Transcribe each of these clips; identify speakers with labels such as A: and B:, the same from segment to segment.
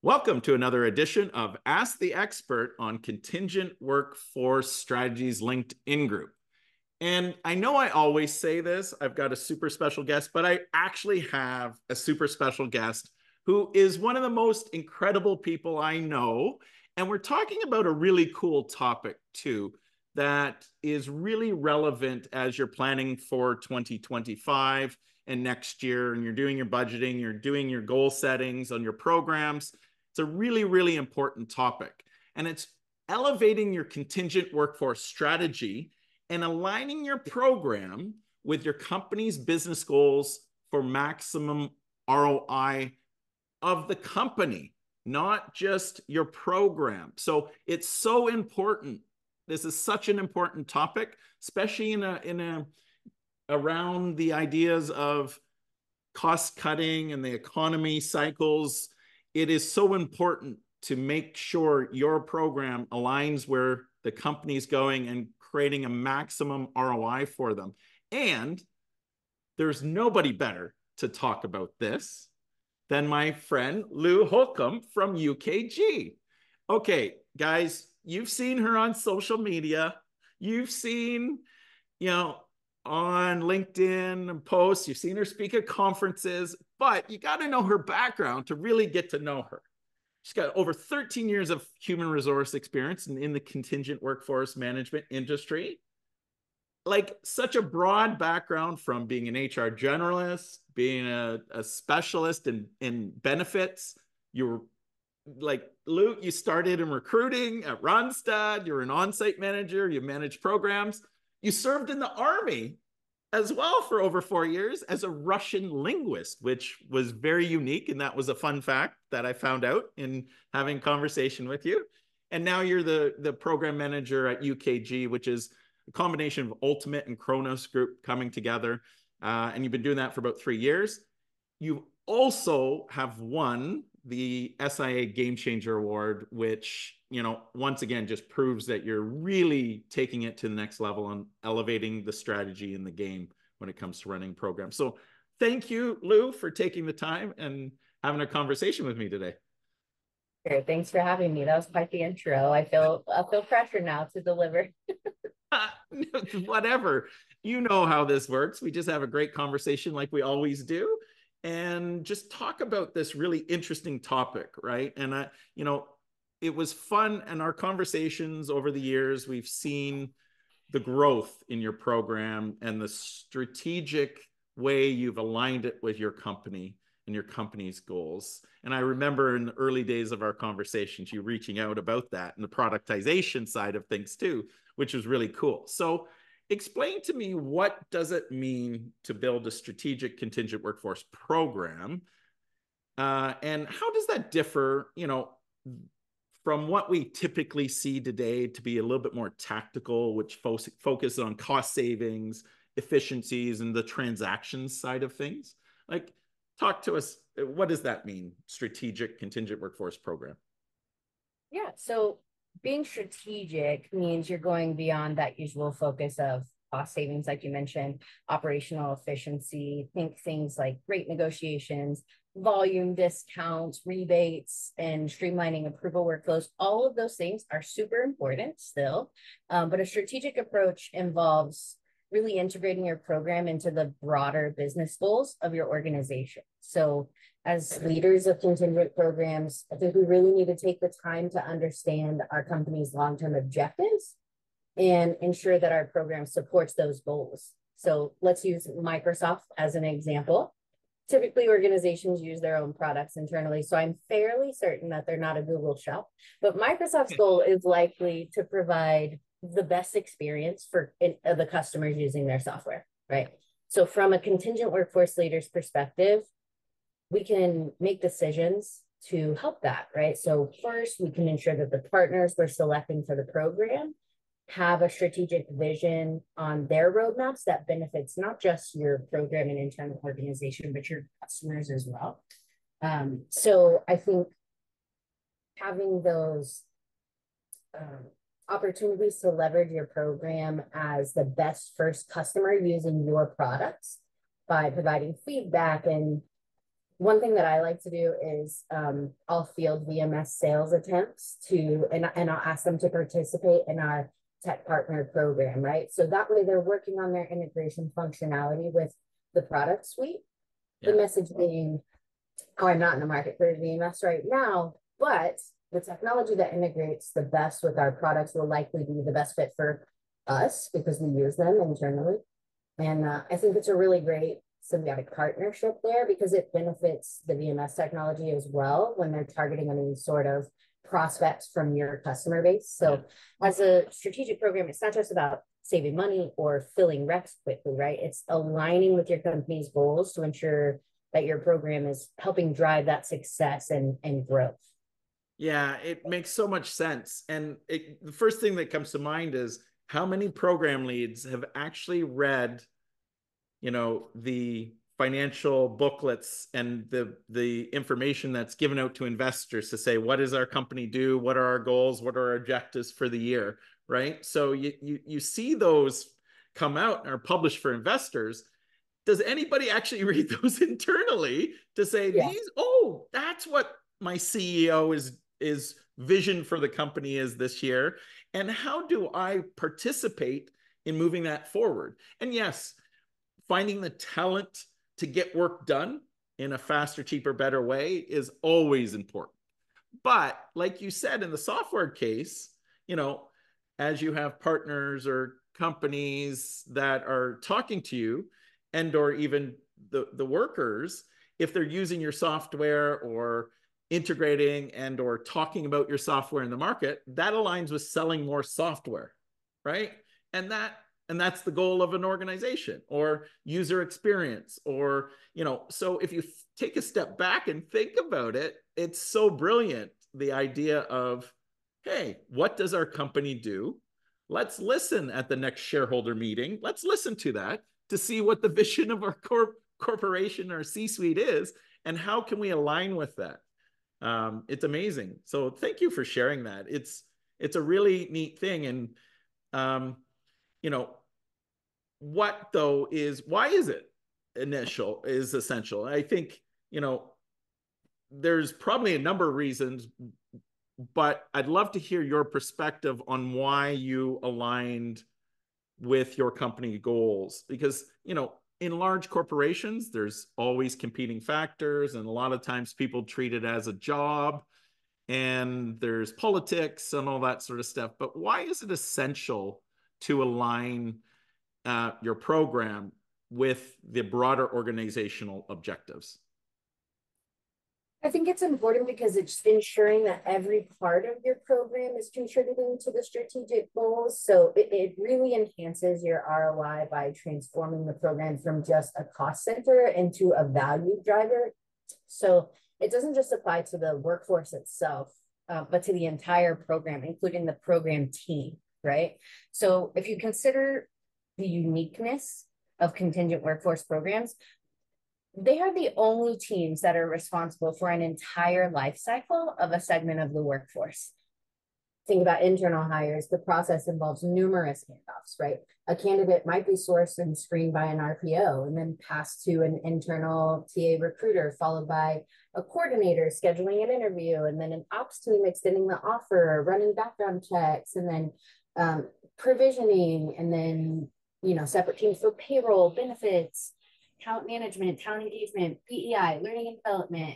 A: Welcome to another edition of Ask the Expert on Contingent Workforce Strategies LinkedIn Group. And I know I always say this, I've got a super special guest, but I actually have a super special guest who is one of the most incredible people I know. And we're talking about a really cool topic too, that is really relevant as you're planning for 2025 and next year, and you're doing your budgeting, you're doing your goal settings on your programs. It's a really, really important topic. And it's elevating your contingent workforce strategy and aligning your program with your company's business goals for maximum ROI of the company, not just your program. So it's so important. This is such an important topic, especially around the ideas of cost cutting and the economy cycles. It is so important to make sure your program aligns where the company's going and creating a maximum ROI for them. And there's nobody better to talk about this than my friend Lou Holcomb from UKG. Okay, guys, you've seen her on social media. You've seen, on LinkedIn posts, you've seen her speak at conferences, but you got to know her background to really get to know her. She's got over 13 years of human resource experience in the contingent workforce management industry. Like, such a broad background, from being an HR generalist, being a specialist in benefits. You were like, Lou, you started in recruiting at Randstad. You're an on-site manager. You managed programs. You served in the Army as well for over 4 years as a Russian linguist, which was very unique. And that was a fun fact that I found out in having conversation with you. And now you're the program manager at UKG, which is a combination of Ultimate and Kronos Group coming together. And you've been doing that for about 3 years. You also have won the SIA Game Changer Award, which, once again, just proves that you're really taking it to the next level and elevating the strategy in the game when it comes to running programs. So thank you, Lou, for taking the time and having a conversation with me today.
B: Sure. Thanks for having me. That was quite the intro. I feel pressure now to deliver.
A: Whatever. You know how this works. We just have a great conversation like we always do, and just talk about this really interesting topic, right? And it was fun. And our conversations over the years, we've seen the growth in your program and the strategic way you've aligned it with your company and your company's goals. And I remember in the early days of our conversations, you reaching out about that and the productization side of things too, which was really cool. So explain to me, what does it mean to build a strategic contingent workforce program? And how does that differ, from what we typically see today to be a little bit more tactical, which focuses on cost savings, efficiencies, and the transactions side of things? Like, talk to us. What does that mean, strategic contingent workforce program?
B: Yeah. So being strategic means you're going beyond that usual focus of cost savings, like you mentioned, operational efficiency. Think things like rate negotiations, volume discounts, rebates, and streamlining approval workflows. All of those things are super important still, but a strategic approach involves really integrating your program into the broader business goals of your organization. So as leaders of contingent programs, I think we really need to take the time to understand our company's long-term objectives and ensure that our program supports those goals. So let's use Microsoft as an example. Typically, organizations use their own products internally, so I'm fairly certain that they're not a Google shop. But Microsoft's goal is likely to provide the best experience for the customers using their software, right? So from a contingent workforce leader's perspective, we can make decisions to help that, right? So first, we can ensure that the partners we're selecting for the program have a strategic vision on their roadmaps that benefits not just your program and internal organization, but your customers as well. So I think having those opportunities to leverage your program as the best first customer using your products by providing feedback and One thing that I like to do is I'll field VMS sales attempts and I'll ask them to participate in our tech partner program, right? So that way they're working on their integration functionality with the product suite. The message being, oh, I'm not in the market for VMS right now, but the technology that integrates the best with our products will likely be the best fit for us because we use them internally. And I think it's a really great symbiotic partnership there because it benefits the VMS technology as well when they're targeting any sort of prospects from your customer base. So as a strategic program, it's not just about saving money or filling recs quickly, right? It's aligning with your company's goals to ensure that your program is helping drive that success and growth.
A: Yeah, it makes so much sense. And the first thing that comes to mind is how many program leads have actually read, the financial booklets and the information that's given out to investors to say, what does our company do? What are our goals? What are our objectives for the year? Right. So you see those come out and are published for investors. Does anybody actually read those internally to say that's what my CEO is vision for the company is this year? And how do I participate in moving that forward? And yes, finding the talent to get work done in a faster, cheaper, better way is always important. But like you said, in the software case, as you have partners or companies that are talking to you and or even the workers, if they're using your software or integrating and or talking about your software in the market, that aligns with selling more software, right? And that's the goal of an organization or user experience or, so if you take a step back and think about it, it's so brilliant. The idea of, hey, what does our company do? Let's listen at the next shareholder meeting. Let's listen to that to see what the vision of our corporation or C-suite is and how can we align with that. It's amazing. So thank you for sharing that. It's a really neat thing. And, what though why is it is essential? I think, there's probably a number of reasons, but I'd love to hear your perspective on why you aligned with your company goals, because, in large corporations, there's always competing factors. And a lot of times people treat it as a job and there's politics and all that sort of stuff. But why is it essential to align your program with the broader organizational objectives?
B: I think it's important because it's ensuring that every part of your program is contributing to the strategic goals. So it really enhances your ROI by transforming the program from just a cost center into a value driver. So it doesn't just apply to the workforce itself, but to the entire program, including the program team, right? So if you consider the uniqueness of contingent workforce programs, they are the only teams that are responsible for an entire life cycle of a segment of the workforce. Think about internal hires. The process involves numerous handoffs, right? A candidate might be sourced and screened by an RPO and then passed to an internal TA recruiter, followed by a coordinator scheduling an interview, and then an ops team extending the offer, running background checks, and then provisioning, and then, separate teams for payroll, benefits, talent management, talent engagement, PEI, learning and development,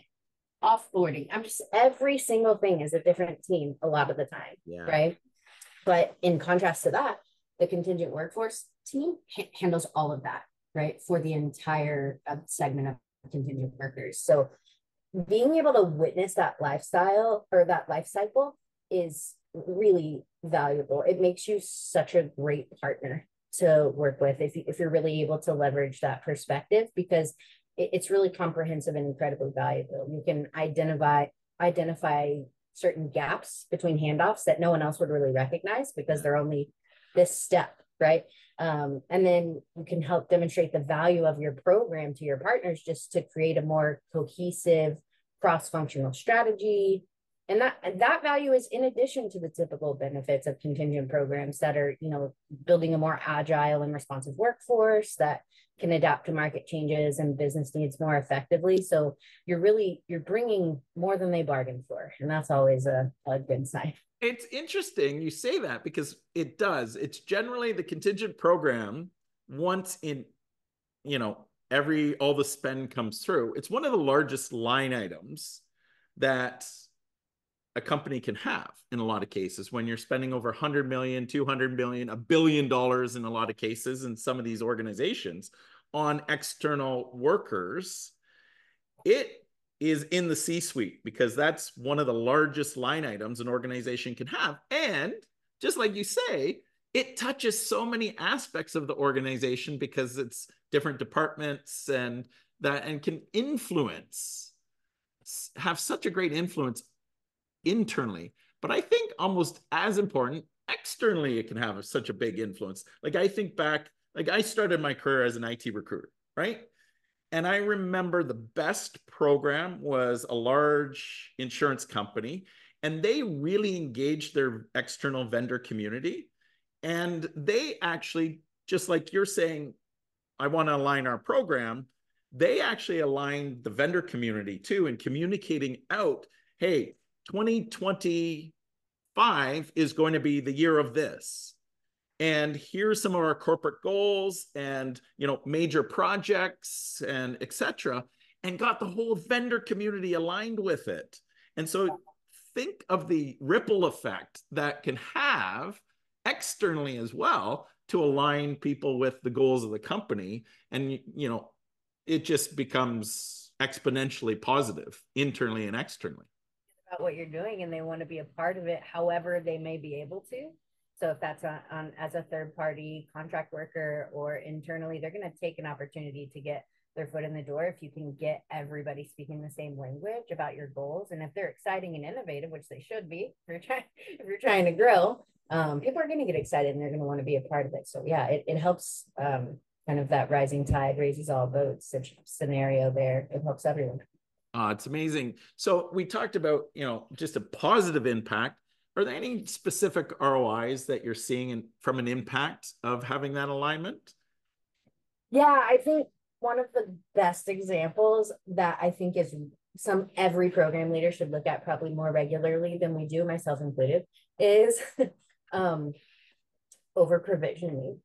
B: offboarding. Every single thing is a different team a lot of the time, right? But in contrast to that, the contingent workforce team handles all of that, right? For the entire segment of contingent workers. So being able to witness that lifestyle or that life cycle is really valuable. It makes you such a great partner to work with if you're really able to leverage that perspective, because it's really comprehensive and incredibly valuable. You can identify certain gaps between handoffs that no one else would really recognize because they're only this step, right? And then you can help demonstrate the value of your program to your partners just to create a more cohesive cross-functional strategy, And that value is in addition to the typical benefits of contingent programs that are, building a more agile and responsive workforce that can adapt to market changes and business needs more effectively. So you're bringing more than they bargained for, and that's always a good sign.
A: It's interesting you say that, because it does. It's generally the contingent program, once in, all the spend comes through. It's one of the largest line items that a company can have in a lot of cases, when you're spending over 100 million, 200 million, $1 billion in a lot of cases in some of these organizations on external workers. It is in the C-suite, because that's one of the largest line items an organization can have. And just like you say, it touches so many aspects of the organization, because it's different departments and can have such a great influence internally. But I think almost as important, externally, it can have such a big influence. Like, I think back, like, I started my career as an IT recruiter, right? And I remember the best program was a large insurance company, and they really engaged their external vendor community. And they actually, just like you're saying, I want to align our program, they actually aligned the vendor community too, in communicating out, hey, 2025 is going to be the year of this. And here's some of our corporate goals and, major projects and etc. And got the whole vendor community aligned with it. And so think of the ripple effect that can have externally as well, to align people with the goals of the company. And, it just becomes exponentially positive internally and externally.
B: About what you're doing, and they want to be a part of it however they may be able to. So if that's on as a third party contract worker or internally, they're going to take an opportunity to get their foot in the door if you can get everybody speaking the same language about your goals. And if they're exciting and innovative, which they should be, if you're trying to grow, people are going to get excited and they're going to want to be a part of it. So yeah, it helps, kind of that rising tide raises all boats scenario there. It helps everyone.
A: It's amazing. So we talked about, just a positive impact. Are there any specific ROIs that you're seeing from an impact of having that alignment?
B: Yeah, I think one of the best examples that I think is every program leader should look at probably more regularly than we do, myself included, is over provisioning.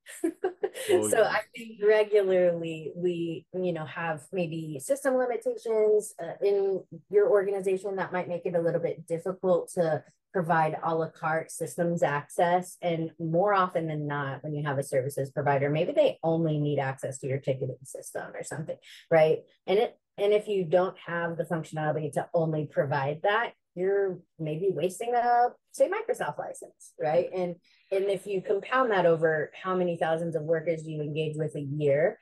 A: Oh,
B: so yeah. I think regularly we, have maybe system limitations in your organization that might make it a little bit difficult to provide a la carte systems access. And more often than not, when you have a services provider, maybe they only need access to your ticketing system or something, right? And if you don't have the functionality to only provide that, you're maybe wasting a, say, Microsoft license, right? And if you compound that over how many thousands of workers do you engage with a year,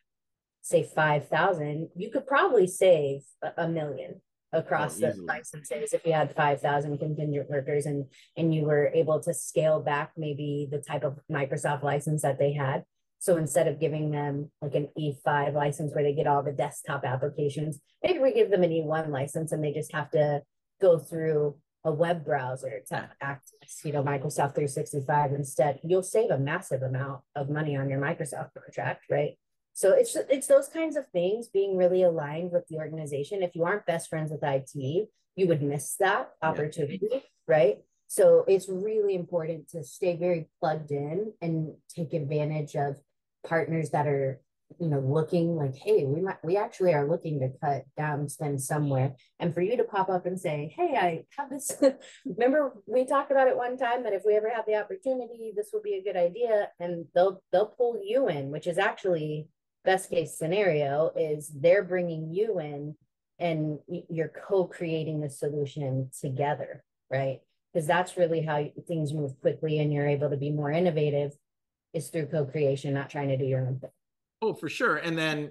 B: say 5,000, you could probably save $1 million across the licenses if you had 5,000 contingent workers and you were able to scale back maybe the type of Microsoft license that they had. So instead of giving them like an E5 license where they get all the desktop applications, maybe we give them an E1 license and they just have to go through a web browser to access, Microsoft 365 instead. You'll save a massive amount of money on your Microsoft contract, right? So it's those kinds of things, being really aligned with the organization. If you aren't best friends with IT, you would miss that opportunity, right? So it's really important to stay very plugged in and take advantage of partners that are, looking like, hey, we actually are looking to cut down spend somewhere. And for you to pop up and say, hey, I have this, remember we talked about it one time that if we ever have the opportunity, this will be a good idea. And they'll pull you in, which is actually best case scenario, is they're bringing you in and you're co-creating the solution together, right? Because that's really how things move quickly and you're able to be more innovative, is through co-creation, not trying to do your own thing.
A: Oh, for sure. And then,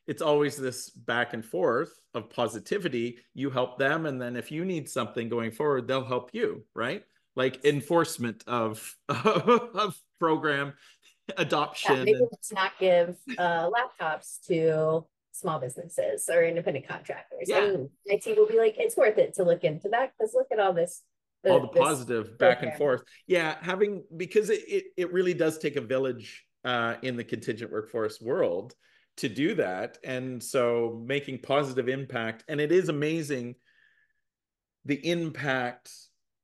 A: it's always this back and forth of positivity. You help them. And then if you need something going forward, they'll help you, right? Like enforcement of program adoption.
B: Yeah, maybe let's not give laptops to small businesses or independent contractors.
A: Yeah.
B: And my team will be like, it's worth it to look into that because look at all this.
A: All the positive back and forth. Yeah, because it really does take a village in the contingent workforce world to do that. And so making positive impact, and it is amazing the impact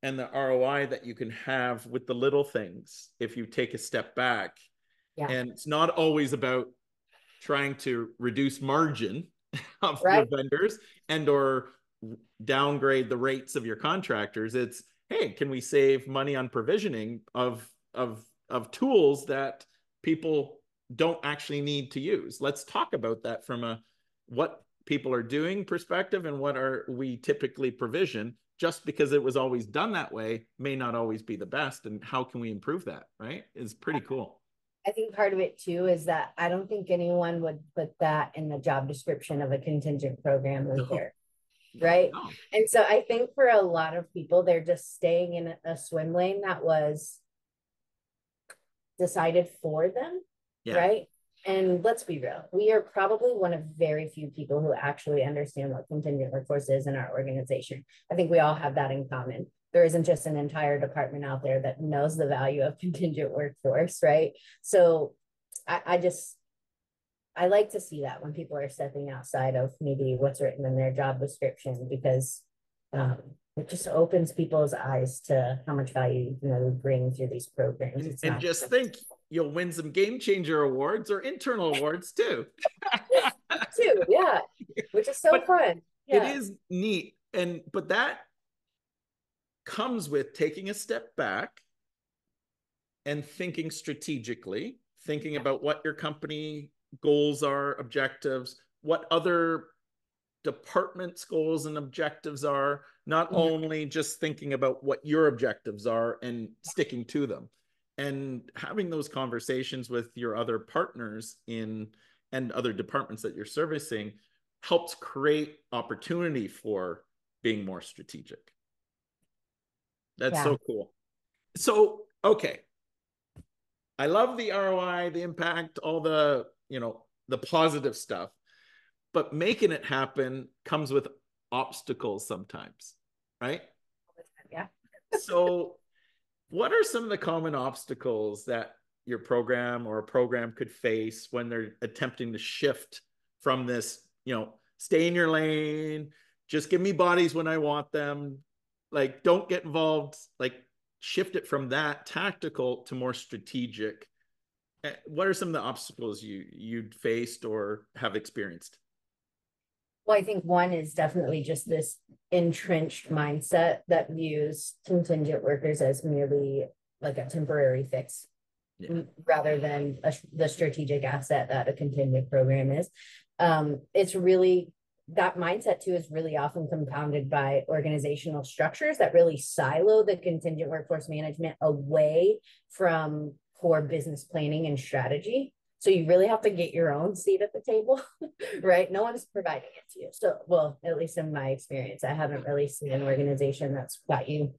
A: and the ROI that you can have with the little things if you take a step back.
B: Yeah.
A: And it's not always about trying to reduce margin of
B: Right.
A: your vendors and or downgrade the rates of your contractors. It's, hey, can we save money on provisioning of tools that people don't actually need to use? Let's talk about that from a what people are doing perspective and what are we typically provision. Just because it was always done that way may not always be the best, and how can we improve that? Right? It's pretty cool.
B: I think part of it too is that I don't think anyone would put that in the job description of a contingent program leader. No. Right. No. And so I think for a lot of people, they're just staying in a swim lane that was decided for them. Yeah. Right. And let's be real, we are probably one of very few people who actually understand what contingent workforce is in our organization. I think we all have that in common. There isn't just an entire department out there that knows the value of contingent workforce, right? So I like to see that when people are stepping outside of maybe what's written in their job description, because it just opens people's eyes to how much value we bring through these programs.
A: And just think, you'll win some game changer awards or internal awards too.
B: Yeah, which is so fun. Yeah.
A: It is neat, but that comes with taking a step back and thinking strategically, thinking about what your company goals are, objectives, what other departments' goals and objectives are, not only just thinking about what your objectives are and sticking to them. And having those conversations with your other partners and other departments that you're servicing helps create opportunity for being more strategic. That's so cool. So, okay. I love the ROI, the impact, all the, the positive stuff, but making it happen comes with obstacles sometimes, right?
B: Yeah.
A: So what are some of the common obstacles that your program or a program could face when they're attempting to shift from this, stay in your lane, just give me bodies when I want them, like don't get involved, like shift it from that tactical to more strategic? What are some of the obstacles you'd faced or have experienced?
B: Well, I think one is definitely just this entrenched mindset that views contingent workers as merely like a temporary fix, rather than the strategic asset that a contingent program is. It's really, that mindset too is really often compounded by organizational structures that really silo the contingent workforce management away from core business planning and strategy. So you really have to get your own seat at the table, right? No one's providing it to you. So, well, at least in my experience, I haven't really seen an organization that's got you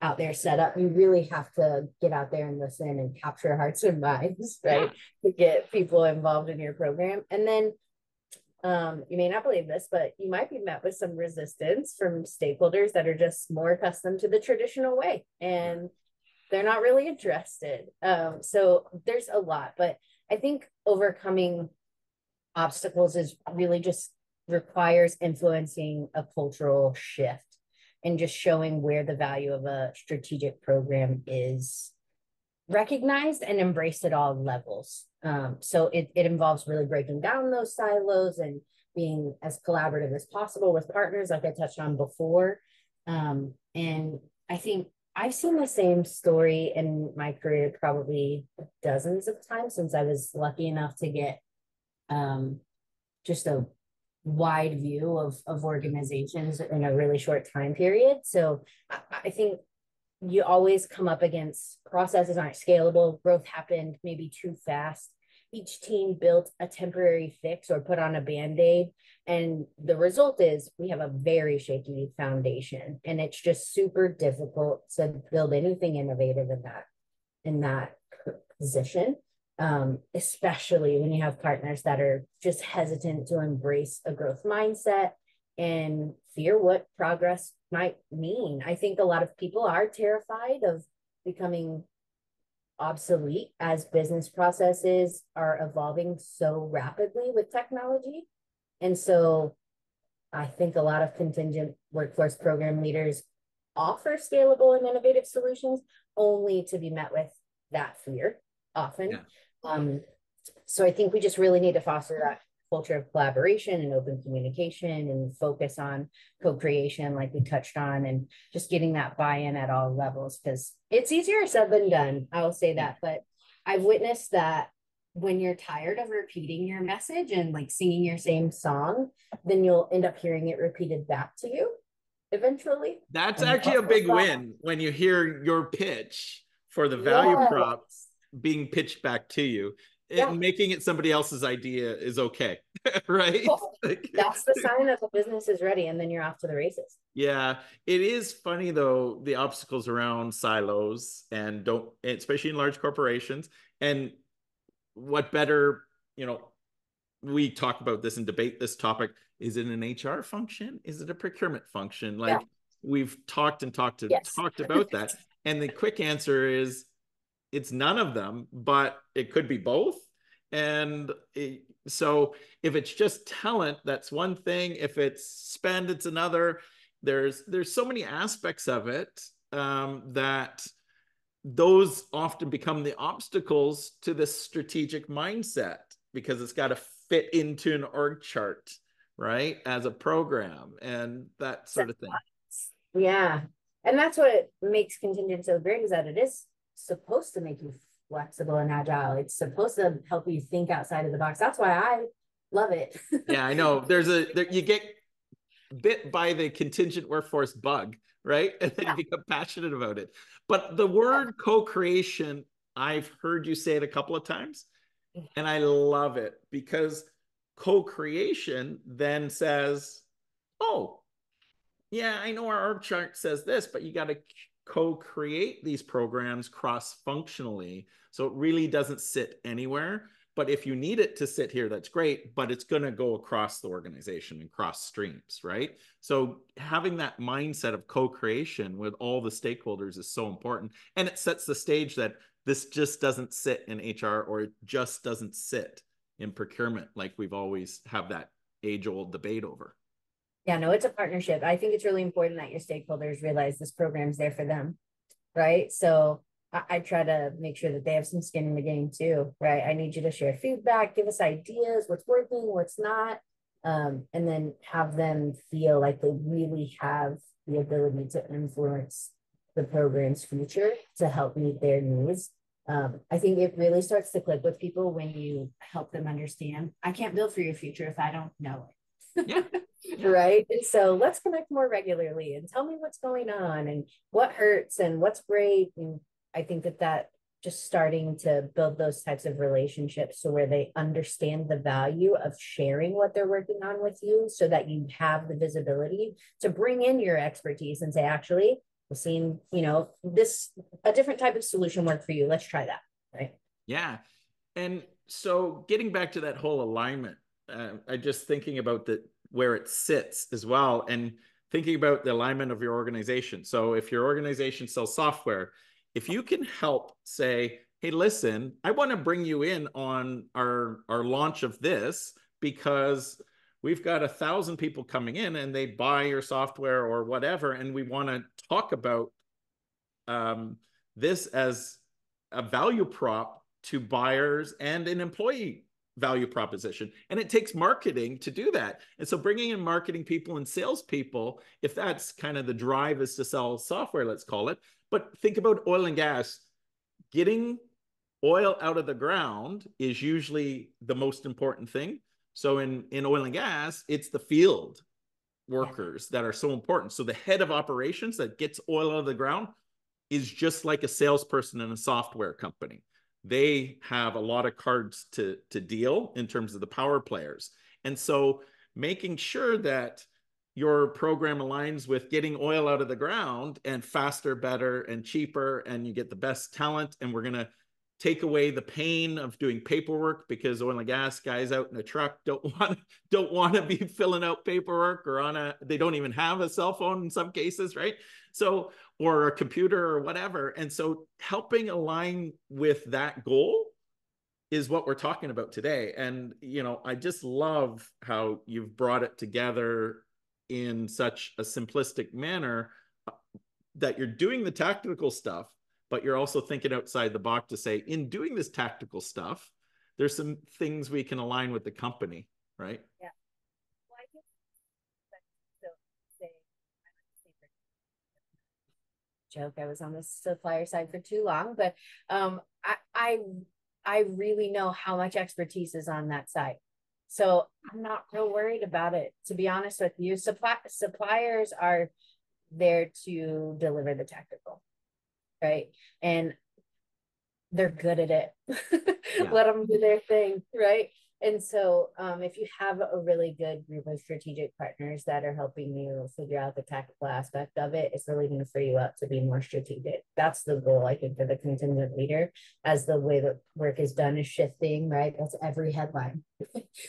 B: out there set up. You really have to get out there and listen and capture hearts and minds, right? To get people involved in your program. And then you may not believe this, but you might be met with some resistance from stakeholders that are just more accustomed to the traditional way and they're not really interested. So there's a lot, but I think overcoming obstacles is really just requires influencing a cultural shift and just showing where the value of a strategic program is recognized and embraced at all levels. So it involves really breaking down those silos and being as collaborative as possible with partners, like I touched on before. And I think I've seen the same story in my career probably dozens of times since I was lucky enough to get just a wide view of organizations in a really short time period. So I think you always come up against processes aren't scalable, growth happened maybe too fast. Each team built a temporary fix or put on a Band-Aid. And the result is we have a very shaky foundation. And it's just super difficult to build anything innovative in that position. especially when you have partners that are just hesitant to embrace a growth mindset and fear what progress might mean. I think a lot of people are terrified of becoming obsolete as business processes are evolving so rapidly with technology. And so I think a lot of contingent workforce program leaders offer scalable and innovative solutions only to be met with that fear often.
A: Yeah.
B: So I think we just really need to foster that culture of collaboration and open communication and focus on co-creation like we touched on, and just getting that buy-in at all levels, because it's easier said than done. I will say that, but I've witnessed that when you're tired of repeating your message and like singing your same song, then you'll end up hearing it repeated back to you eventually.
A: That's
B: And
A: actually a big win when you hear your pitch for the value
B: yes.
A: prop being pitched back to you. Making it somebody else's idea is okay, right?
B: That's the sign that the business is ready, and then you're off to the races.
A: Yeah, it is funny though, the obstacles around silos and especially in large corporations. And what better, we talk about this and debate this topic. Is it an HR function? Is it a procurement function? Like we've talked about that. And the quick answer is it's none of them, but it could be both. And so if it's just talent, that's one thing. If it's spend, it's another. There's so many aspects of it that those often become the obstacles to this strategic mindset, because it's got to fit into an org chart, right? As a program and that sort of thing.
B: Yeah. And that's what makes contingent so great, is that it is supposed to make you flexible and agile. It's supposed to help you think outside of the box. That's why I love it.
A: Yeah, I know. You get bit by the contingent workforce bug, right? And then you become passionate about it. But the word co-creation, I've heard you say it a couple of times, and I love it, because co-creation then says, oh, yeah, I know our org chart says this, but you got to co-create these programs cross-functionally. So it really doesn't sit anywhere. But if you need it to sit here, that's great, but it's going to go across the organization and cross streams, right? So having that mindset of co-creation with all the stakeholders is so important. And it sets the stage that this just doesn't sit in HR, or it just doesn't sit in procurement, like we've always have that age-old debate over.
B: Yeah, no, it's a partnership. I think it's really important that your stakeholders realize this program's there for them, right? So I try to make sure that they have some skin in the game too, right? I need you to share feedback, give us ideas, what's working, what's not, and then have them feel like they really have the ability to influence the program's future to help meet their needs. I think it really starts to click with people when you help them understand, I can't build for your future if I don't know it.
A: Yeah.
B: Right. And so let's connect more regularly and tell me what's going on and what hurts and what's great. And I think that just starting to build those types of relationships, so where they understand the value of sharing what they're working on with you, so that you have the visibility to bring in your expertise and say, actually, we've seen, a different type of solution work for you. Let's try that. Right.
A: Yeah. And so getting back to that whole alignment, I just thinking about where it sits as well, and thinking about the alignment of your organization. So if your organization sells software, if you can help say, hey, listen, I want to bring you in on our launch of this, because we've got 1,000 people coming in and they buy your software or whatever, and we want to talk about this as a value prop to buyers and an employee value proposition. And it takes marketing to do that. And so bringing in marketing people and salespeople, if that's kind of the drive is to sell software, let's call it. But think about oil and gas. Getting oil out of the ground is usually the most important thing. So in oil and gas, it's the field workers that are so important. So the head of operations that gets oil out of the ground is just like a salesperson in a software company. They have a lot of cards to deal in terms of the power players. And so making sure that your program aligns with getting oil out of the ground and faster, better, and cheaper, and you get the best talent, and we're going to take away the pain of doing paperwork, because oil and gas guys out in a truck don't want to be filling out paperwork, or they don't even have a cell phone in some cases, right? So, or a computer or whatever. And so helping align with that goal is what we're talking about today. And, I just love how you've brought it together in such a simplistic manner, that you're doing the tactical stuff, but you're also thinking outside the box to say, in doing this tactical stuff, there's some things we can align with the company, right?
B: Yeah. Well, I think so. Say, joke, I was on the supplier side for too long, but I really know how much expertise is on that side. So I'm not real worried about it, to be honest with you. Suppliers are there to deliver the tactical, right? And they're good at it.
A: Yeah.
B: Let them do their thing, right? And so if you have a really good group of strategic partners that are helping you figure out the tactical aspect of it, it's really going to free you up to be more strategic. That's the goal, I think, for the contingent leader, as the way that work is done is shifting, right? That's every headline.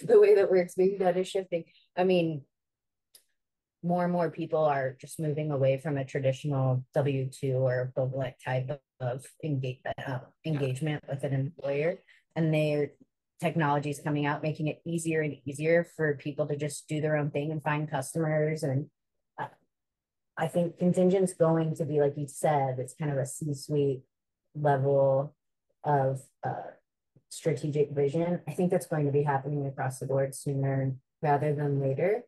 B: The way that work's being done is shifting. I mean, more and more people are just moving away from a traditional W-2 or equivalent type of engagement with an employer, and their technology is coming out, making it easier and easier for people to just do their own thing and find customers. And I think contingent's going to be, like you said, it's kind of a C-suite level of strategic vision. I think that's going to be happening across the board sooner rather than later.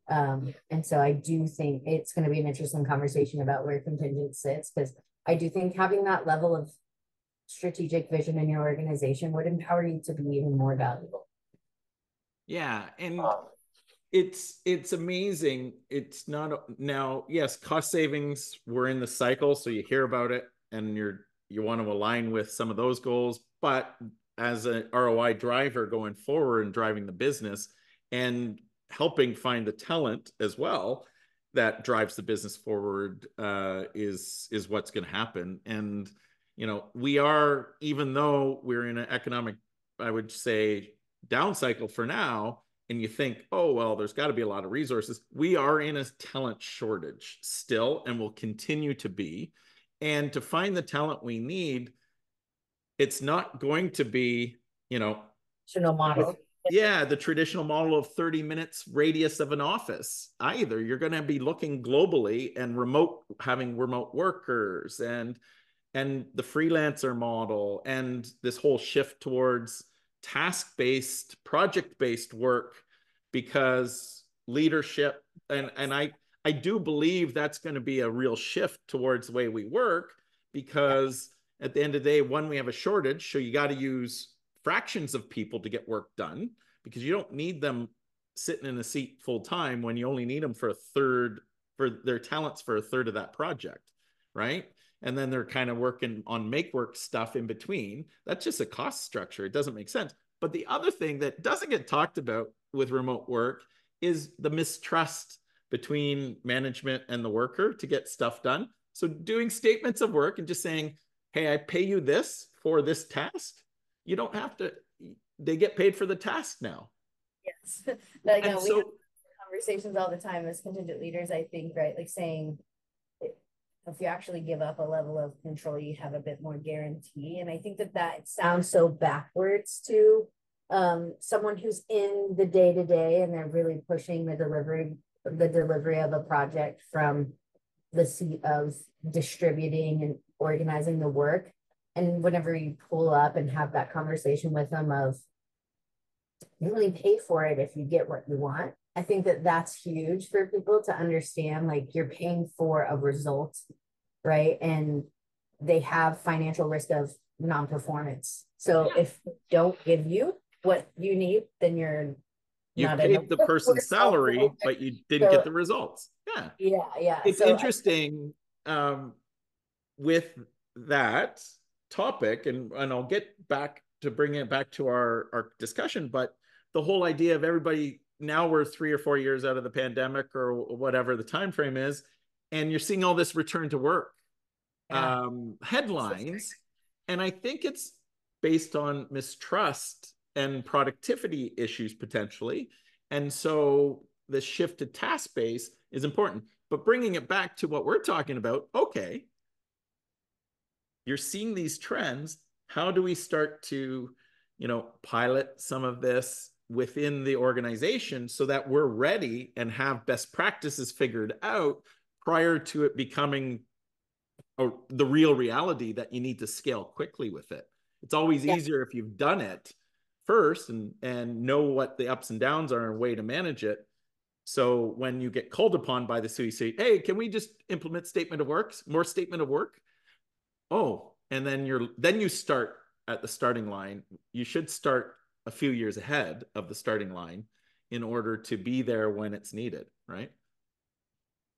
B: And so I do think it's going to be an interesting conversation about where contingent sits, because I do think having that level of strategic vision in your organization would empower you to be even more valuable.
A: Yeah. And it's amazing. It's not now, yes, cost savings, we're in the cycle, so you hear about it and you want to align with some of those goals, but as an ROI driver going forward and driving the business and helping find the talent as well that drives the business forward, is what's going to happen. And we are, even though we're in an economic, I would say, down cycle for now, and you think, oh, well, there's got to be a lot of resources. We are in a talent shortage still, and will continue to be. And to find the talent we need, it's not going to be,
B: traditional model.
A: the traditional model of 30 minutes radius of an office either. You're going to be looking globally and having remote workers and the freelancer model, and this whole shift towards task-based, project-based work, because leadership, and I do believe that's going to be a real shift towards the way we work, because at the end of the day, one, we have a shortage, so you got to use fractions of people to get work done, because you don't need them sitting in a seat full time when you only need them for a third, for their talents for a third of that project, right? And then they're kind of working on make work stuff in between. That's just a cost structure. It doesn't make sense. But the other thing that doesn't get talked about with remote work is the mistrust between management and the worker to get stuff done. So doing statements of work and just saying, hey, I pay you this for this task. You don't have to, they get paid for the task now.
B: Yes. Like, we have conversations all the time as contingent leaders, I think, right? Like saying, if you actually give up a level of control, you have a bit more guarantee. And I think that sounds so backwards to someone who's in the day-to-day, and they're really pushing the delivery of a project from the seat of distributing and organizing the work. And whenever you pull up and have that conversation with them of, you really pay for it if you get what you want, I think that's huge for people to understand. Like, you're paying for a result, right? And they have financial risk of non-performance. So if they don't give you what you need, then you
A: paid the person's salary, but you didn't get the results.
B: Yeah.
A: It's interesting with that topic, and I'll get back to bringing it back to our discussion, but the whole idea of everybody, now we're 3 or 4 years out of the pandemic or whatever the time frame is, and you're seeing all this return to work headlines, and I think it's based on mistrust and productivity issues potentially. And so the shift to task-based is important. But bringing it back to what we're talking about, okay, you're seeing these trends. How do we start to, pilot some of this within the organization so that we're ready and have best practices figured out prior to it becoming the real reality that you need to scale quickly with it? It's always easier if you've done it first and know what the ups and downs are and a way to manage it. So when you get called upon by the C-suite, hey, can we just implement statement of works, more statement of work? Oh, and then you start at the starting line. You should start a few years ahead of the starting line in order to be there when it's needed, right?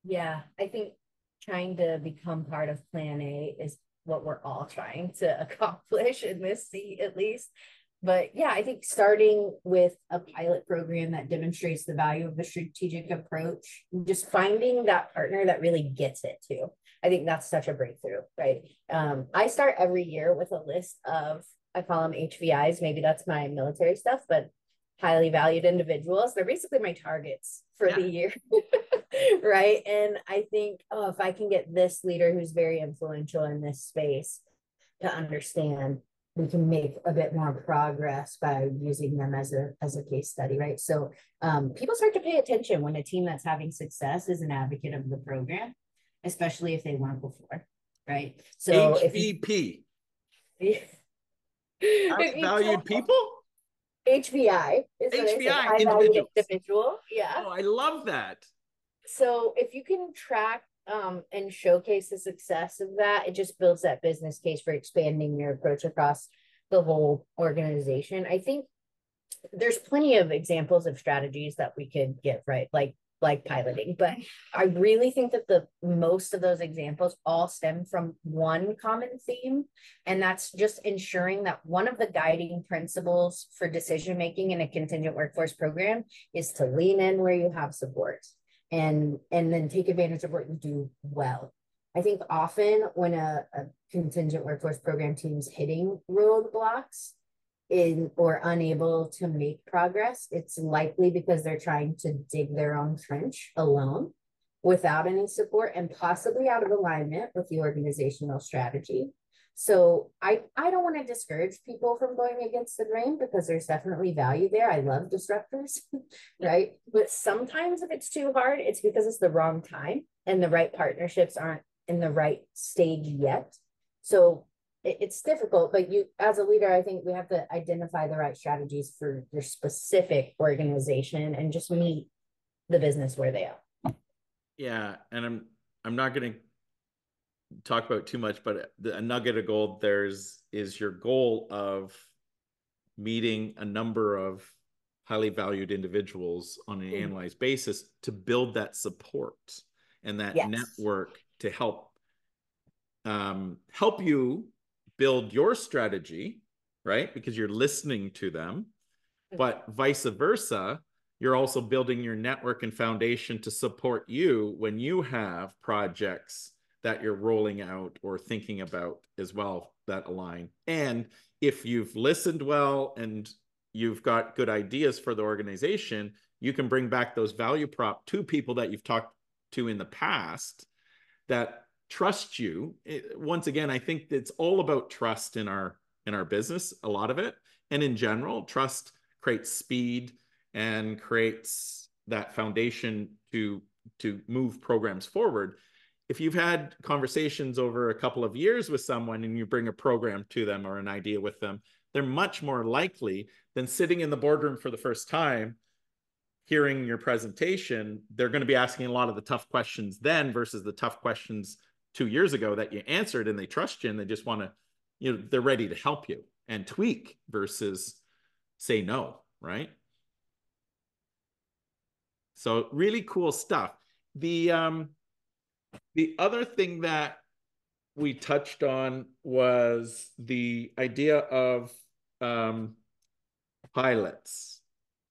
B: Yeah, I think trying to become part of Plan A is what we're all trying to accomplish in this seat, at least. But yeah, I think starting with a pilot program that demonstrates the value of the strategic approach, just finding that partner that really gets it too. I think that's such a breakthrough, right? I start every year with a list of, I call them HVIs. Maybe that's my military stuff, but highly valued individuals. They're basically my targets for the year. Right. And I think, oh, if I can get this leader who's very influential in this space to understand, we can make a bit more progress by using them as a case study, right? So people start to pay attention when a team that's having success is an advocate of the program, especially if they weren't before, right? So
A: HVP.
B: If
A: valued people?
B: HVI is what
A: HVI,
B: high value individual. Yeah.
A: Oh, I love that.
B: So if you can track and showcase the success of that, it just builds that business case for expanding your approach across the whole organization. I think there's plenty of examples of strategies that we could give, right? Like piloting, but I really think that the most of those examples all stem from one common theme, and that's just ensuring that one of the guiding principles for decision making in a contingent workforce program is to lean in where you have support and then take advantage of what you do well. I think often when a contingent workforce program team's hitting roadblocks or unable to make progress, it's likely because they're trying to dig their own trench alone without any support and possibly out of alignment with the organizational strategy. So I don't want to discourage people from going against the grain because there's definitely value there. I love disruptors, right? But sometimes if it's too hard, it's because it's the wrong time and the right partnerships aren't in the right stage yet. So it's difficult, but you, as a leader, I think we have to identify the right strategies for your specific organization and just meet the business where they are.
A: Yeah, and I'm not going to talk about too much, but a nugget of gold is your goal of meeting a number of highly valued individuals on an annualized basis to build that support and that network to help you build your strategy, right? Because you're listening to them, but vice versa, you're also building your network and foundation to support you when you have projects that you're rolling out or thinking about as well that align. And if you've listened well and you've got good ideas for the organization, you can bring back those value prop to people that you've talked to in the past that trust you. Once again, I think it's all about trust in our business, a lot of it. And in general, trust creates speed and creates that foundation to move programs forward. If you've had conversations over a couple of years with someone and you bring a program to them or an idea with them, they're much more likely than sitting in the boardroom for the first time, hearing your presentation. They're going to be asking a lot of the tough questions then versus the tough questions 2 years ago that you answered, and they trust you and they just want to, they're ready to help you and tweak versus say no, right? So really cool stuff. The other thing that we touched on was the idea of pilots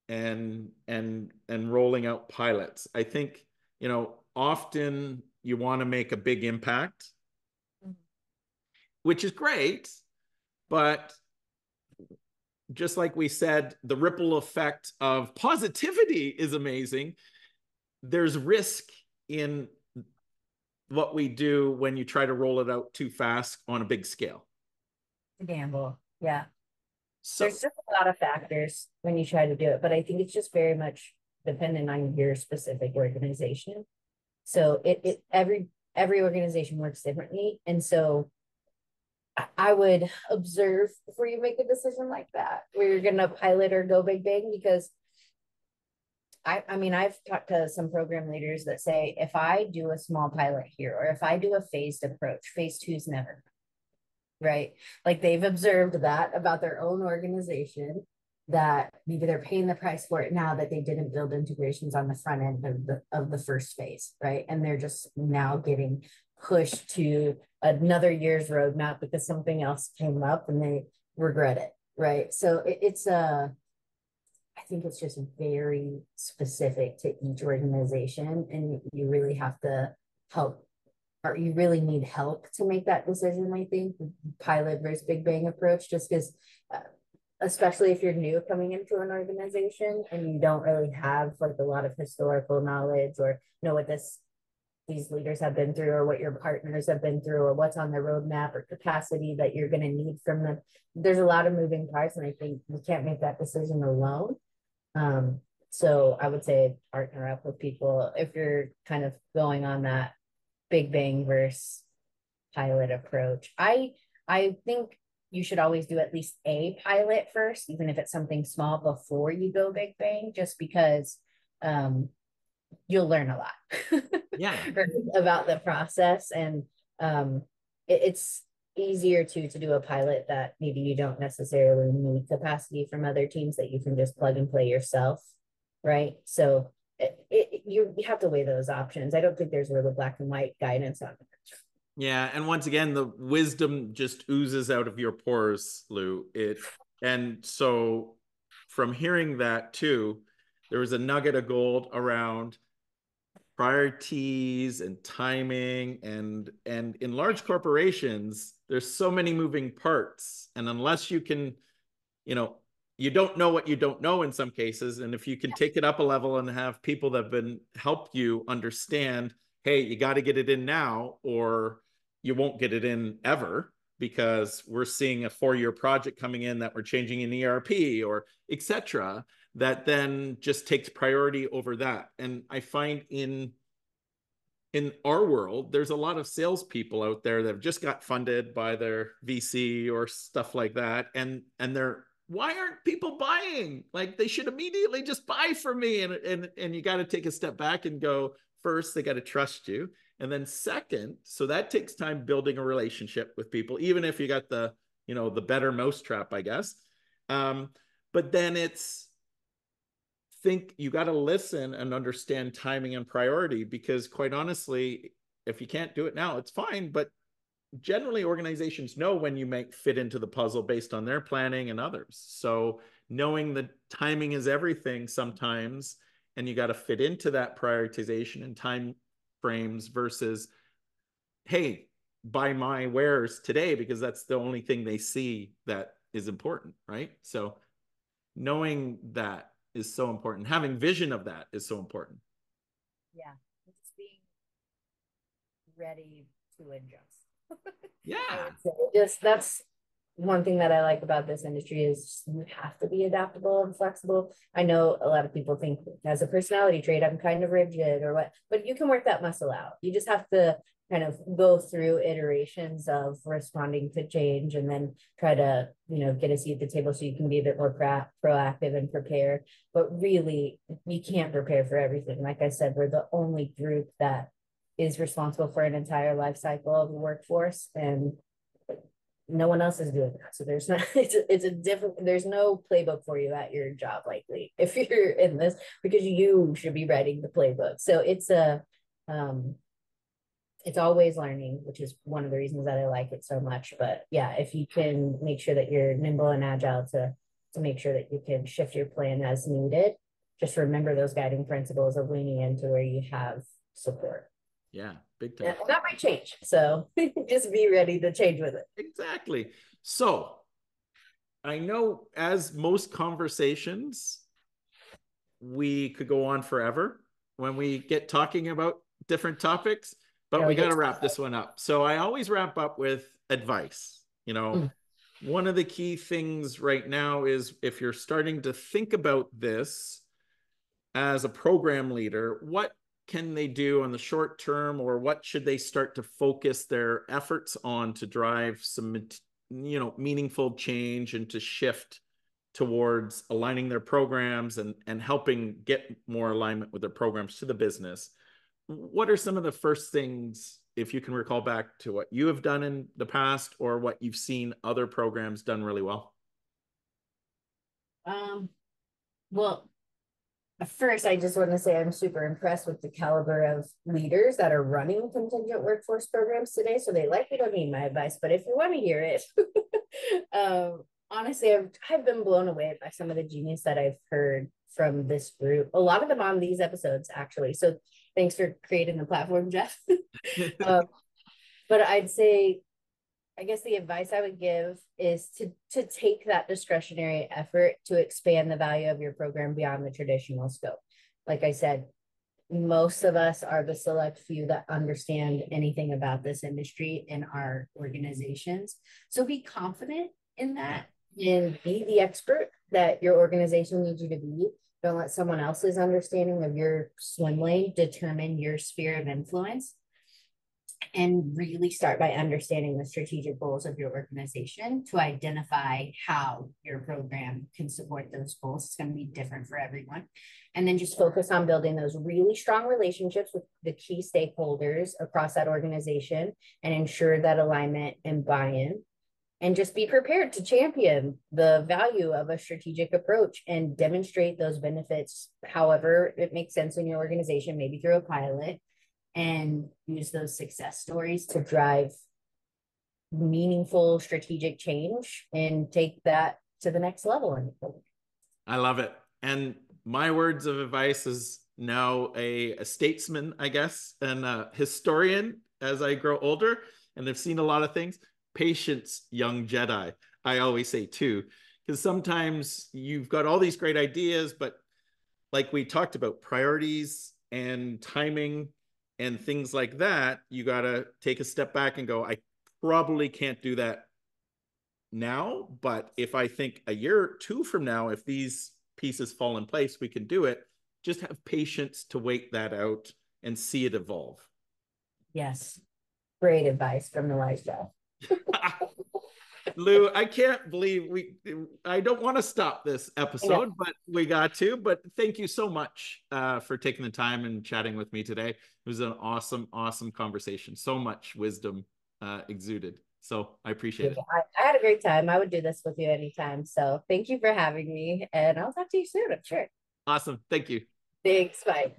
A: and rolling out pilots. I think, often you want to make a big impact, which is great, but just like we said, the ripple effect of positivity is amazing. There's risk in what we do when you try to roll it out too fast on a big scale.
B: Gamble. Yeah.
A: So
B: There's just a lot of factors when you try to do it, but I think it's just very much dependent on your specific organization. So every organization works differently. And so I would observe before you make a decision like that, where you're gonna pilot or go big bang, because I mean, I've talked to some program leaders that say, if I do a small pilot here, or if I do a phased approach, phase two is never, right? Like they've observed that about their own organization, that maybe they're paying the price for it now that they didn't build integrations on the front end of the first phase, right? And they're just now getting pushed to another year's roadmap because something else came up and they regret it, right? So it's I think it's just very specific to each organization, and you really have to help, or you really need help to make that decision. I think pilot versus big bang approach, just because, especially if you're new coming into an organization and you don't really have like a lot of historical knowledge, or know what these leaders have been through, or what your partners have been through, or what's on their roadmap or capacity that you're going to need from them. There's a lot of moving parts, and I think you can't make that decision alone. So I would say partner up with people if you're kind of going on that big bang versus pilot approach. I think you should always do at least a pilot first, even if it's something small, before you go big bang, just because you'll learn a lot
A: yeah,
B: about the process. And it's easier to do a pilot that maybe you don't necessarily need capacity from other teams, that you can just plug and play yourself, right? So you have to weigh those options. I don't think there's really black and white guidance on it.
A: yeah, and once again, the wisdom just oozes out of your pores, Lou. And so from hearing that too, there was a nugget of gold around priorities and timing, and in large corporations there's so many moving parts, and unless you can, you don't know what you don't know in some cases, and if you can take it up a level and have people that have been help you understand, hey, you got to get it in now or you won't get it in ever, because we're seeing a 4-year project coming in that we're changing an ERP or etc., that then just takes priority over that. And I find in our world, there's a lot of salespeople out there that have just got funded by their VC or stuff like that, and they're, why aren't people buying? Like, they should immediately just buy from me. And you got to take a step back and go, first, they got to trust you, and then second, so that takes time building a relationship with people, even if you got the better mousetrap, I guess. But then it's, think you got to listen and understand timing and priority, because quite honestly, if you can't do it now, it's fine. But generally organizations know when you make fit into the puzzle based on their planning and others. So knowing that timing is everything sometimes, and you got to fit into that prioritization and time frames versus, hey, buy my wares today because that's the only thing they see that is important, right? So knowing that is so important. Having vision of that is so important.
B: Yeah, just being ready to adjust.
A: Yeah.
B: Just that's one thing that I like about this industry, is you have to be adaptable and flexible. I know a lot of people think as a personality trait, I'm kind of rigid or what, but you can work that muscle out. You just have to kind of go through iterations of responding to change, and then try to, get a seat at the table so you can be a bit more proactive and prepare. But really, you can't prepare for everything. Like I said, we're the only group that is responsible for an entire life cycle of the workforce, and no one else is doing that. So there's not, it's a different, there's no playbook for you at your job, likely, if you're in this, because you should be writing the playbook. So it's always learning, which is one of the reasons that I like it so much. But yeah, if you can make sure that you're nimble and agile to make sure that you can shift your plan as needed, just remember those guiding principles of leaning into where you have support.
A: Yeah, big time.
B: And that might change. So just be ready to change with it.
A: Exactly. So I know, as most conversations, we could go on forever when we get talking about different topics, but we got to wrap this one up. So I always wrap up with advice. You know, one of the key things right now is, if you're starting to think about this as a program leader, what can they do on the short term, or what should they start to focus their efforts on to drive some, meaningful change and to shift towards aligning their programs and helping get more alignment with their programs to the business? What are some of the first things, if you can recall back to what you have done in the past or what you've seen other programs done really well?
B: Well, first, I just want to say I'm super impressed with the caliber of leaders that are running contingent workforce programs today. So they likely don't need my advice, but if you want to hear it, honestly, I've been blown away by some of the genius that I've heard from this group. A lot of them on these episodes, actually. So thanks for creating the platform, Jeff. But I'd say, I guess the advice I would give is to take that discretionary effort to expand the value of your program beyond the traditional scope. Like I said, most of us are the select few that understand anything about this industry in our organizations. So be confident in that and be the expert that your organization needs you to be. Don't let someone else's understanding of your swim lane determine your sphere of influence. And really start by understanding the strategic goals of your organization to identify how your program can support those goals. It's going to be different for everyone. And then just focus on building those really strong relationships with the key stakeholders across that organization and ensure that alignment and buy-in. And just be prepared to champion the value of a strategic approach and demonstrate those benefits however it makes sense in your organization, maybe through a pilot, and use those success stories to drive meaningful strategic change and take that to the next level.
A: I love it. And my words of advice is now a statesman, I guess, and a historian as I grow older and have seen a lot of things. Patience, young Jedi, I always say too, because sometimes you've got all these great ideas, but like we talked about, priorities and timing and things like that, you got to take a step back and go, I probably can't do that now, but if I think a year or two from now, if these pieces fall in place, we can do it. Just have patience to wait that out and see it evolve.
B: Yes. Great advice from the wise Jeff.
A: Lou, I can't believe I don't want to stop this episode, but we got to. But thank you so much for taking the time and chatting with me today. It was an awesome, awesome conversation. So much wisdom exuded. So I appreciate it.
B: I had a great time. I would do this with you anytime. So thank you for having me, and I'll talk to you soon, I'm sure.
A: Awesome. Thank you.
B: Thanks. Bye.